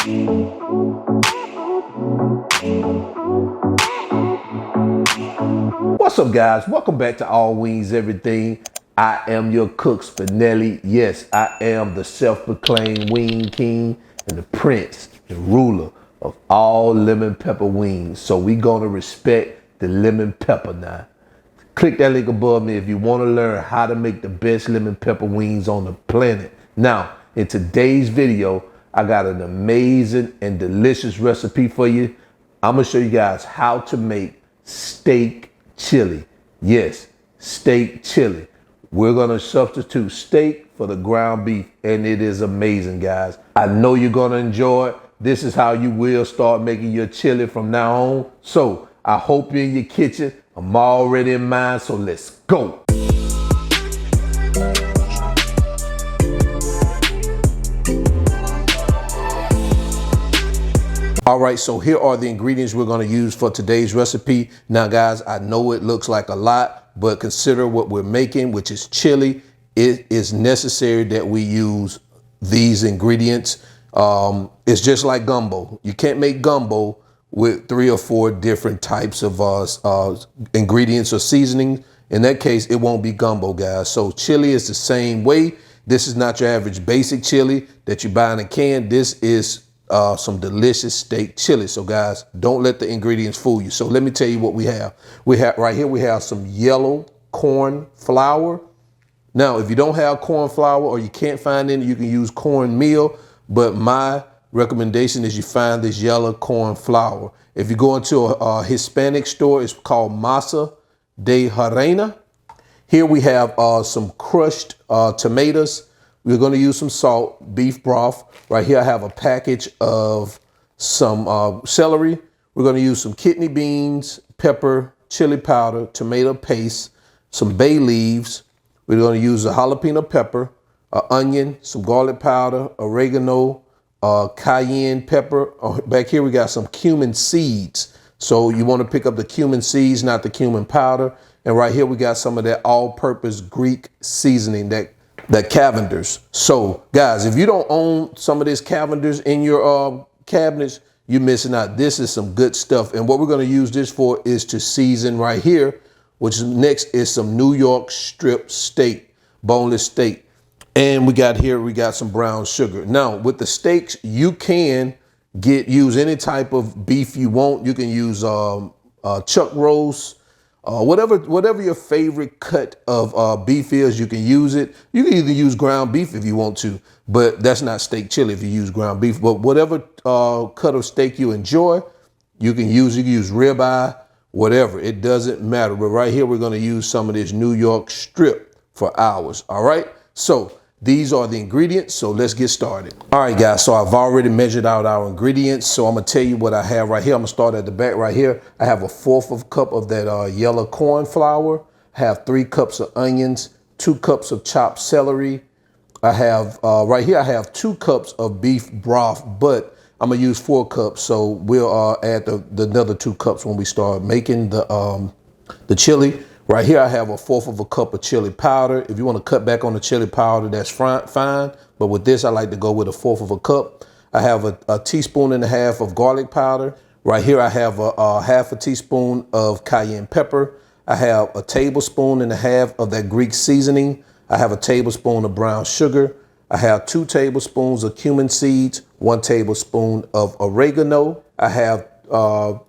What's up, guys? Welcome back to All Wings Everything. I am your cook, Spinelli. Yes, I am the self-proclaimed wing king and the prince and ruler of all lemon pepper wings. So we gonna respect the lemon pepper now. Click that link above me if you want to learn how to make the best lemon pepper wings on the planet. Now, in today's video, I got an amazing and delicious recipe for you. I'm gonna show you guys how to make steak chili. Yes, steak chili. We're gonna substitute steak for the ground beef, and it is amazing, guys. I know you're gonna enjoy it. This is how you will start making your chili from now on. So I hope you're in your kitchen. I'm already in mine, so let's go. All right, so here are the ingredients we're gonna use for today's recipe. Now, guys, I know it looks like a lot, but consider what we're making, which is chili. It is necessary that we use these ingredients. It's just like gumbo. You can't make gumbo with 3 or 4 different types of ingredients or seasoning. In that case, it won't be gumbo, guys. So chili is the same way. This is not your average basic chili that you buy in a can. This is some delicious steak chili. So guys, don't let the ingredients fool you. So let me tell you what we have. We have some yellow corn flour. Now, if you don't have corn flour or you can't find any, you can use cornmeal. But my recommendation is you find this yellow corn flour. If you go into a Hispanic store, it's called Masa de Harina. Here we have some crushed tomatoes. We're going to use some salt, beef broth. Right here I have a package of some celery. We're going to use some kidney beans, pepper, chili powder, tomato paste, some bay leaves. We're going to use a jalapeno pepper, an onion, some garlic powder, oregano, cayenne pepper. Back here we got some cumin seeds. So you want to pick up the cumin seeds, not the cumin powder. And right here we got some of that all-purpose Greek seasoning, that Cavendars. So guys, if you don't own some of this Cavendars in your cabinets, you're missing out. This is some good stuff. And what we're going to use this for is to season right here, which next is some New York strip steak, boneless steak. And we got some brown sugar. Now with the steaks, you can use any type of beef you want. You can use chuck roast, whatever your favorite cut of beef is, you can use it. You can either use ground beef if you want to, but that's not steak chili if you use ground beef. But whatever cut of steak you enjoy, you can use ribeye, whatever. It doesn't matter. But right here, we're going to use some of this New York strip for ours. All right. So these are the ingredients, so let's get started. All right, guys, so I've already measured out our ingredients, so I'm gonna tell you what I have right here. I'm gonna start at the back right here. I have a 1/4 cup of that yellow corn flour. I have 3 cups of onions, 2 cups of chopped celery. I have, right here, I have 2 cups of beef broth, but I'm gonna use 4 cups, so we'll add the another 2 cups when we start making the chili. Right here, I have a 1/4 cup of chili powder. If you want to cut back on the chili powder, that's fine. But with this, I like to go with a 1/4 cup. I have a 1.5 teaspoons of garlic powder. Right here, I have a 1/2 teaspoon of cayenne pepper. I have a 1.5 tablespoons of that Greek seasoning. I have a tablespoon of brown sugar. I have 2 tablespoons of cumin seeds, 1 tablespoon of oregano. I have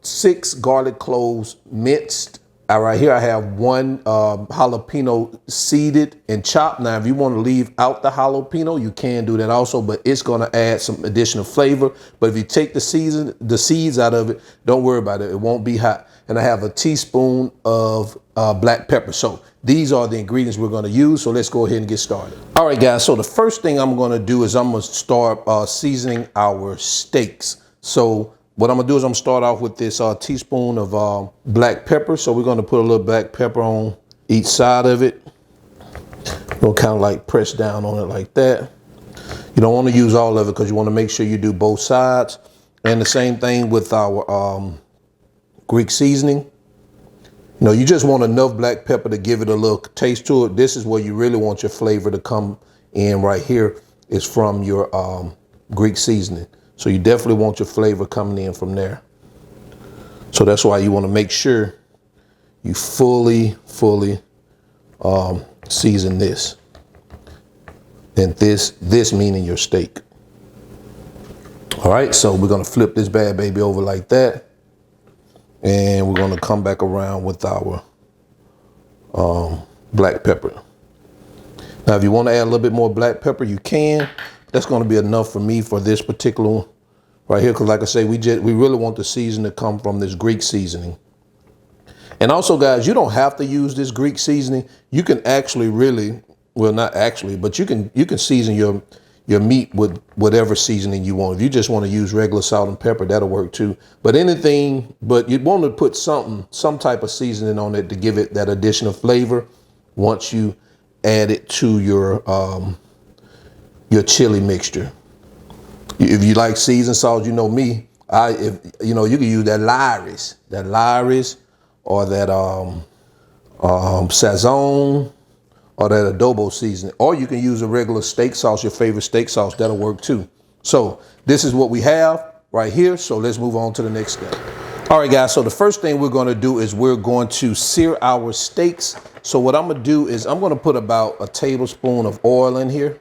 6 garlic cloves minced. Right here, I have 1 jalapeno seeded and chopped. Now, if you want to leave out the jalapeno, you can do that also, but it's going to add some additional flavor. But if you take the seeds out of it, don't worry about it. It won't be hot. And I have a teaspoon of black pepper. So these are the ingredients we're going to use. So let's go ahead and get started. All right, guys. So the first thing I'm going to do is I'm going to start seasoning our steaks. So what I'm gonna do is I'm gonna start off with this teaspoon of black pepper. So we're gonna put a little black pepper on each side of it. We'll kind of like press down on it like that. You don't want to use all of it because you want to make sure you do both sides. And the same thing with our Greek seasoning. No, you just want enough black pepper to give it a little taste to it. This is where you really want your flavor to come in right here, is from your Greek seasoning. So you definitely want your flavor coming in from there. So that's why you want to make sure you fully season this. And this meaning your steak. All right, so we're gonna flip this bad baby over like that. And we're gonna come back around with our black pepper. Now, if you want to add a little bit more black pepper, you can. That's going to be enough for me for this particular one right here. Because like I say, we really want the seasoning to come from this Greek seasoning. And also, guys, you don't have to use this Greek seasoning. You can actually well, not actually, but you can season your meat with whatever seasoning you want. If you just want to use regular salt and pepper, that'll work too. But you'd want to put some type of seasoning on it to give it that additional flavor once you add it to your chili mixture. If you like seasoned salt, you know me. You can use that Lyrus or that Sazon or that adobo seasoning, or you can use a regular steak sauce, your favorite steak sauce. That'll work too. So this is what we have right here. So let's move on to the next step. All right, guys. So the first thing we're going to do is we're going to sear our steaks. So what I'm going to do is I'm going to put about a tablespoon of oil in here.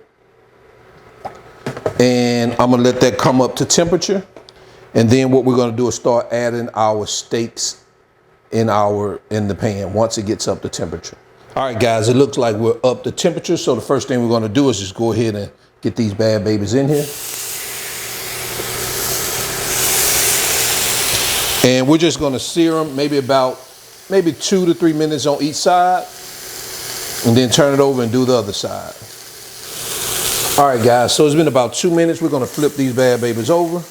And I'm going to let that come up to temperature. And then what we're going to do is start adding our steaks in the pan once it gets up to temperature. All right, guys, it looks like we're up to temperature. So the first thing we're going to do is just go ahead and get these bad babies in here. And we're just going to sear them maybe 2 to 3 minutes on each side, and then turn it over and do the other side. All right, guys, so it's been about 2 minutes. We're going to flip these bad babies over.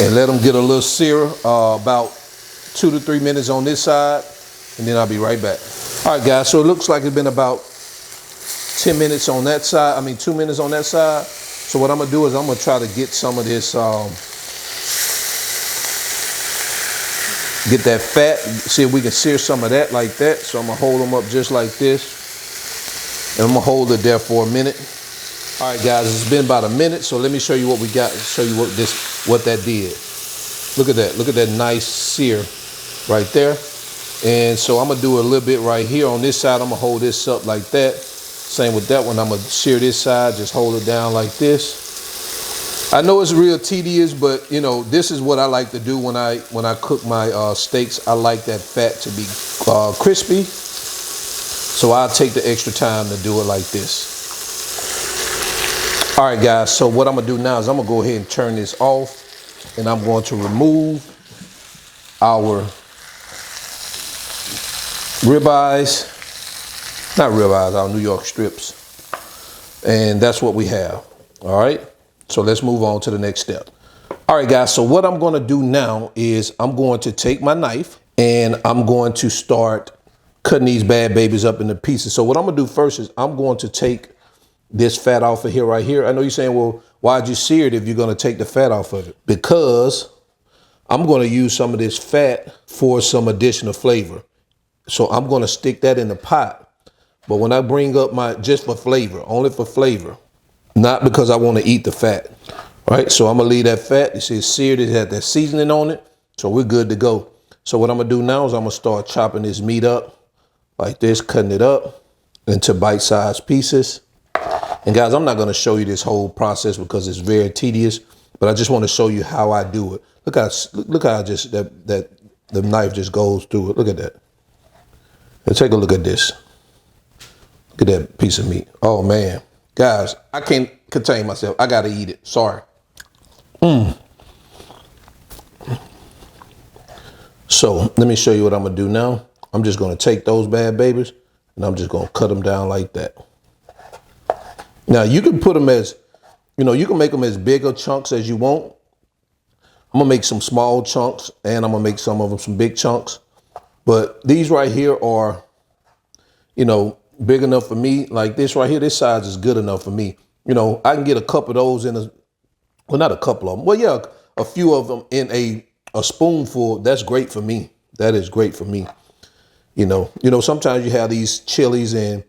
And let them get a little sear, about 2 to 3 minutes on this side, and then I'll be right back. All right, guys, so it looks like it's been about 10 minutes on that side. 2 minutes on that side. So what I'm gonna do is I'm gonna try to get some of this, get that fat, see if we can sear some of that like that. So I'm gonna hold them up just like this. And I'm gonna hold it there for a minute. All right, guys, it's been about a minute. So let me show you what we got, show you what that did. Look at that nice sear right there. And so I'm gonna do a little bit right here on this side. I'm gonna hold this up like that. Same with that one. I'm gonna sear this side, just hold it down like this. I know it's real tedious, but you know, this is what I like to do when I cook my steaks. I like that fat to be crispy. So I'll take the extra time to do it like this. All right, guys, so what I'm gonna do now is I'm gonna go ahead and turn this off, and I'm going to remove our ribeyes. Not ribeyes, our New York strips. And that's what we have. All right. So let's move on to the next step. All right, guys. So what I'm going to do now is I'm going to take my knife and I'm going to start cutting these bad babies up into pieces. So what I'm going to do first is I'm going to take this fat off of here right here. I know you're saying, well, why'd you sear it if you're going to take the fat off of it? Because I'm going to use some of this fat for some additional flavor. So I'm going to stick that in the pot. But when I bring up just for flavor, only for flavor, not because I want to eat the fat, right? So I'm gonna leave that fat. You see it's seared, it had that seasoning on it. So we're good to go. So what I'm gonna do now is I'm gonna start chopping this meat up like this, cutting it up into bite-sized pieces. And guys, I'm not gonna show you this whole process because it's very tedious, but I just want to show you how I do it. Look how just the knife just goes through it. Look at that. Let's take a look at this. Look at that piece of meat. Oh man, guys, I can't contain myself. I gotta eat it. Sorry. So let me show you what I'm gonna do now. I'm just gonna take those bad babies and I'm just gonna cut them down like that. Now you can put them as, you can make them as big of chunks as you want. I'm gonna make some small chunks and I'm gonna make some of them some big chunks. But these right here are, big enough for me. Like this right here, this size is good enough for me. I can get a couple of those not a couple of them. Well, yeah, a few of them in a spoonful. That's great for me. That is great for me. Sometimes you have these chilies and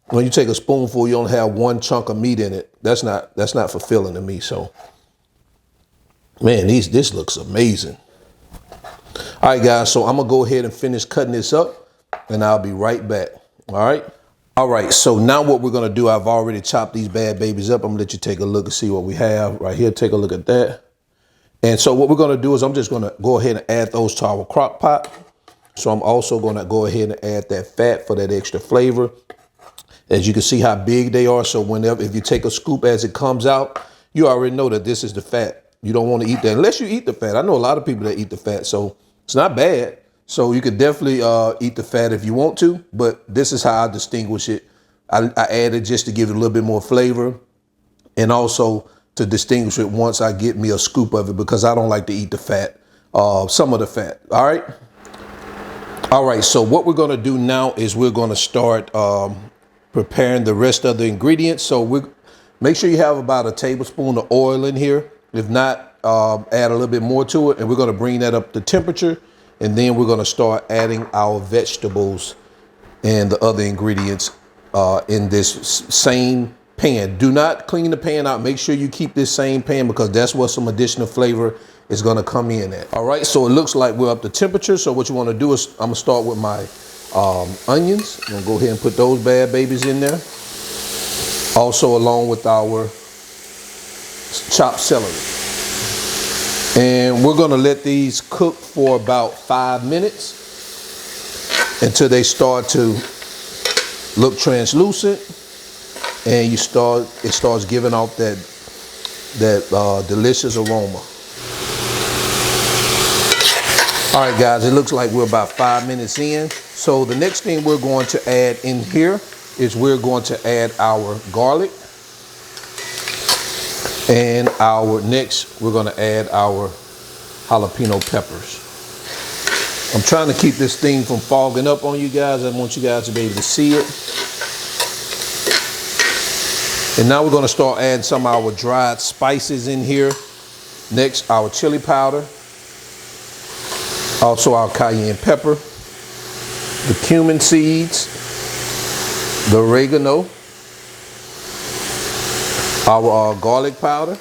when you take a spoonful, you only have one chunk of meat in it. That's not fulfilling to me. So, man, this looks amazing. All right, guys, so I'm gonna go ahead and finish cutting this up and I'll be right back. All right. All right, so now what we're gonna do, I've already chopped these bad babies up. I'm gonna let you take a look and see what we have right here. Take a look at that. And so what we're gonna do is I'm just gonna go ahead and add those to our crock pot. So I'm also gonna go ahead and add that fat for that extra flavor. As you can see how big they are. So if you take a scoop as it comes out, you already know that this is the fat. You don't want to eat that unless you eat the fat. I know a lot of people that eat the fat, so it's not bad. So you could definitely eat the fat if you want to, but this is how I distinguish it. I add it just to give it a little bit more flavor and also to distinguish it once I get me a scoop of it, because I don't like to eat the fat, some of the fat. All right. All right. So what we're going to do now is we're going to start preparing the rest of the ingredients. So make sure you have about a tablespoon of oil in here. If not, add a little bit more to it, and we're going to bring that up to temperature. And then we're going to start adding our vegetables and the other ingredients in this same pan. Do not clean the pan out. Make sure you keep this same pan, because that's where some additional flavor is going to come in at. All right, so it looks like we're up to temperature. So what you want to do is I'm going to start with my onions. I'm going to go ahead and put those bad babies in there. Also along with our chopped celery. And we're gonna let these cook for about 5 minutes until they start to look translucent, and it starts giving off that delicious aroma. All right, guys, it looks like we're about 5 minutes in. So the next thing we're going to add in here is we're going to add our garlic. And next, we're going to add our jalapeno peppers. I'm trying to keep this thing from fogging up on you guys. I want you guys to be able to see it. And now we're going to start adding some of our dried spices in here. Next, our chili powder. Also our cayenne pepper. The cumin seeds. The oregano. Our garlic powder,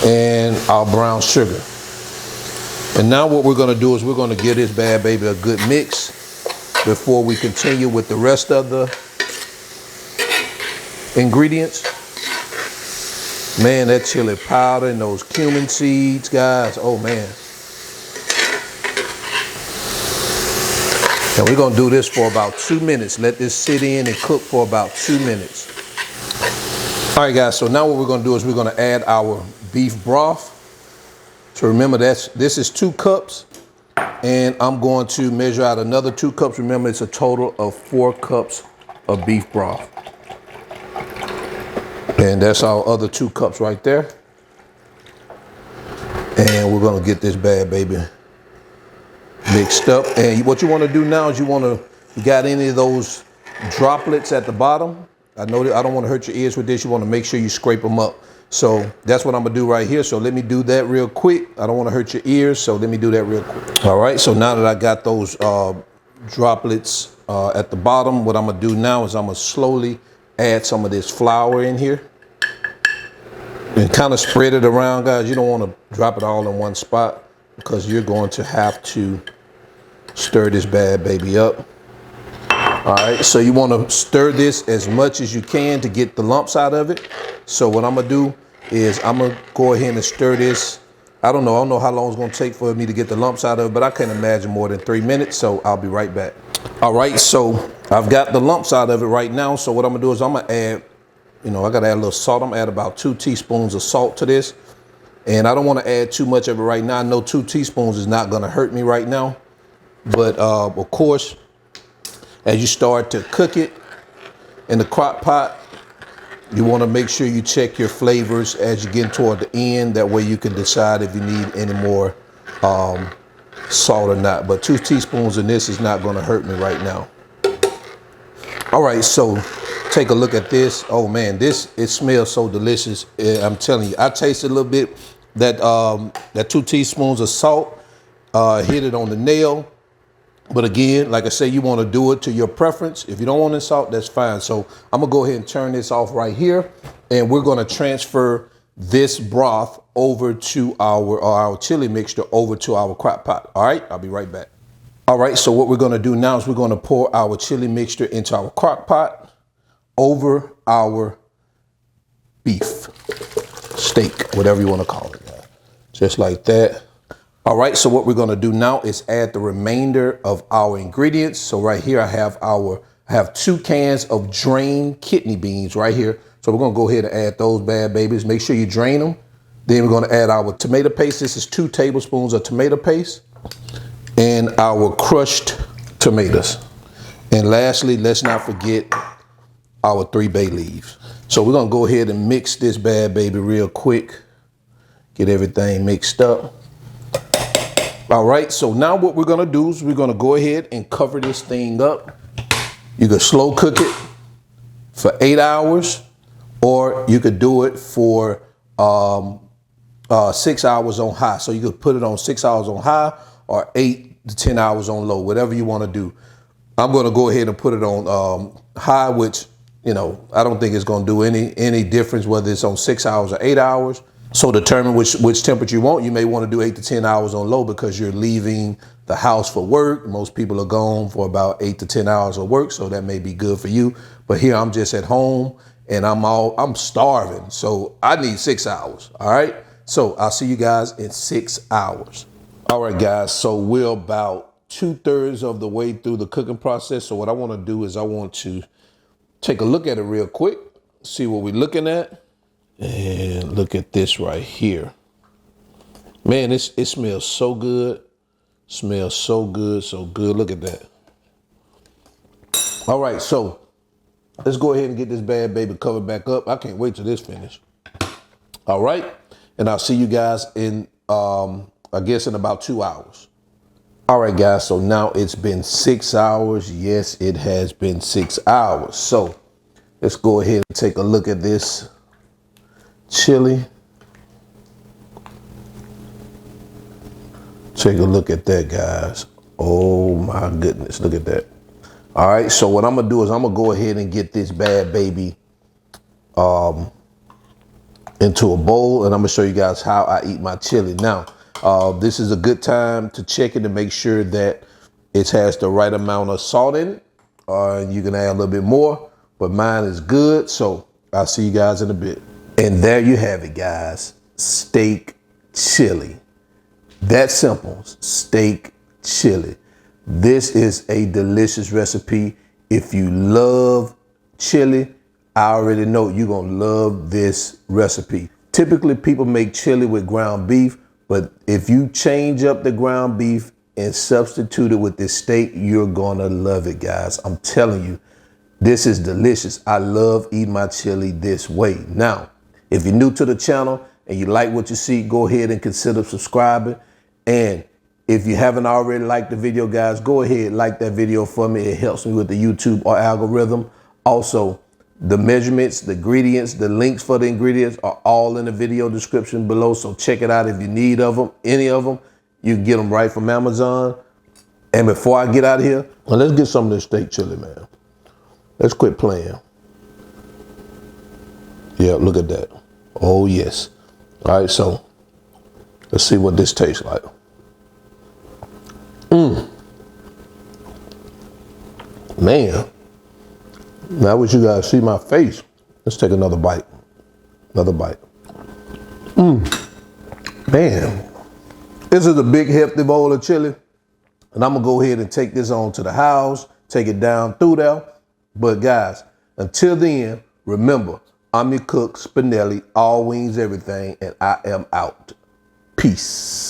and our brown sugar. And now what we're going to do is we're going to give this bad baby a good mix before we continue with the rest of the ingredients. Man, that chili powder and those cumin seeds, guys, oh man. And we're going to do this for about 2 minutes. Let this sit in and cook for about 2 minutes. All right, guys, so now what we're going to do is we're going to add our beef broth. So remember, this is 2 cups, and I'm going to measure out another 2 cups. Remember, it's a total of 4 cups of beef broth. And that's our other 2 cups right there. And we're going to get this bad baby mixed up. And what you want to do now is you got any of those droplets at the bottom. I know that I don't want to hurt your ears with this. You want to make sure you scrape them up. So that's what I'm going to do right here. So let me do that real quick. I don't want to hurt your ears, so let me do that real quick. All right, so now that I got those droplets at the bottom, what I'm going to do now is I'm going to slowly add some of this flour in here. And kind of spread it around, guys. You don't want to drop it all in one spot, because you're going to have to stir this bad baby up. All right, so you want to stir this as much as you can to get the lumps out of it. So what I'm going to do is I'm going to go ahead and stir this. I don't know how long it's going to take for me to get the lumps out of it, but I can't imagine more than 3 minutes, so I'll be right back. All right, so I've got the lumps out of it right now. So what I'm going to do is I'm going to add, I got to add a little salt. I'm going to add about 2 teaspoons of salt to this. And I don't want to add too much of it right now. I know 2 teaspoons is not going to hurt me right now. But of course, as you start to cook it in the crock pot, you want to make sure you check your flavors as you get toward the end. That way you can decide if you need any more salt or not. But 2 teaspoons in this is not going to hurt me right now. All right, so take a look at this. Oh man, it smells so delicious. I'm telling you, I tasted a little bit that 2 teaspoons of salt hit it on the nail. But again, like I say, you want to do it to your preference. If you don't want it salt, that's fine. So I'm gonna go ahead and turn this off right here, and we're gonna transfer this broth over to our chili mixture over to our crock pot. All right, I'll be right back. All right, so what we're gonna do now is we're gonna pour our chili mixture into our crock pot over our beef steak, whatever you want to call it. Just like that. All right, so what we're gonna do now is add the remainder of our ingredients. So right here I have 2 cans of drained kidney beans right here. So we're gonna go ahead and add those bad babies. Make sure you drain them. Then we're gonna add our tomato paste. This is 2 tablespoons of tomato paste and our crushed tomatoes. And lastly, let's not forget our 3 bay leaves. So we're gonna go ahead and mix this bad baby real quick. Get everything mixed up. All right, so now what we're gonna do is we're gonna go ahead and cover this thing up. You can slow cook it for 8 hours, or you could do it for 6 hours on high. So you could put it on 6 hours on high or 8 to 10 hours on low, whatever you wanna do. I'm gonna go ahead and put it on high, which, you know, I don't think it's gonna do any difference whether it's on 6 hours or 8 hours. So determine which temperature you want. You may want to do 8 to 10 hours on low because you're leaving the house for work. Most people are gone for about 8 to 10 hours of work, so that may be good for you. But here I'm just at home and I'm starving, so I need 6 hours. All right. So I'll see you guys in 6 hours. All right, guys. So we're about 2/3 of the way through the cooking process. So what I want to do is I want to take a look at it real quick, see what we're looking at. And look at this right here. Man, it smells so good. Smells so good, so good. Look at that. All right, so let's go ahead and get this bad baby covered back up. I can't wait till this finish. All right, and I'll see you guys in, I guess in about 2 hours. All right, guys, so now it's been 6 hours. Yes, it has been 6 hours. So let's go ahead and take a look at this chili. Take a look at that, guys. Oh my goodness, look at that. All right, so what I'm gonna do is I'm gonna go ahead and get this bad baby into a bowl, and I'm gonna show you guys how I eat my chili. Now, this is a good time to check it to make sure that it has the right amount of salt in it. You can add a little bit more, but mine is good. So I'll see you guys in a bit. And there you have it, guys. Steak chili. That simple. Steak chili. This is a delicious recipe. If you love chili, I already know you're going to love this recipe. Typically, people make chili with ground beef, but if you change up the ground beef and substitute it with this steak, you're going to love it, guys. I'm telling you, this is delicious. I love eating my chili this way. Now, if you're new to the channel and you like what you see, go ahead and consider subscribing. And if you haven't already liked the video, guys, go ahead and like that video for me. It helps me with the YouTube or algorithm. Also, the measurements, the ingredients, the links for the ingredients are all in the video description below. So check it out if you need of them, any of them. You can get them right from Amazon. And before I get out of here, well, let's get some of this steak chili, man. Let's quit playing. Yeah, look at that. Oh, yes. All right, so let's see what this tastes like. Man, now I wish you guys see my face. Let's take another bite. Another bite. Man, this is a big hefty bowl of chili. And I'm gonna go ahead and take this on to the house, take it down through there. But guys, until then, remember, I'm your cook, Spinelli, all wings, everything, and I am out. Peace.